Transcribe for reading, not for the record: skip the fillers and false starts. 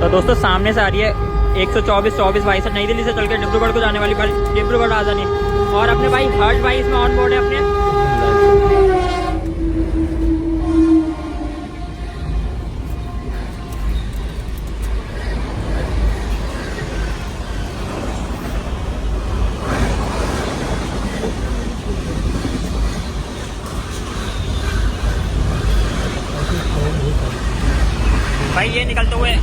तो दोस्तों सामने से आ रही है 124 भाई से नई दिल्ली से चल के डिब्रूगढ़ को जाने वाली डिब्रूगढ़ राजधानी। और अपने भाई हर्ष भाई इसमें ऑन बोर्ड है अपने। भाई ये निकलते हुए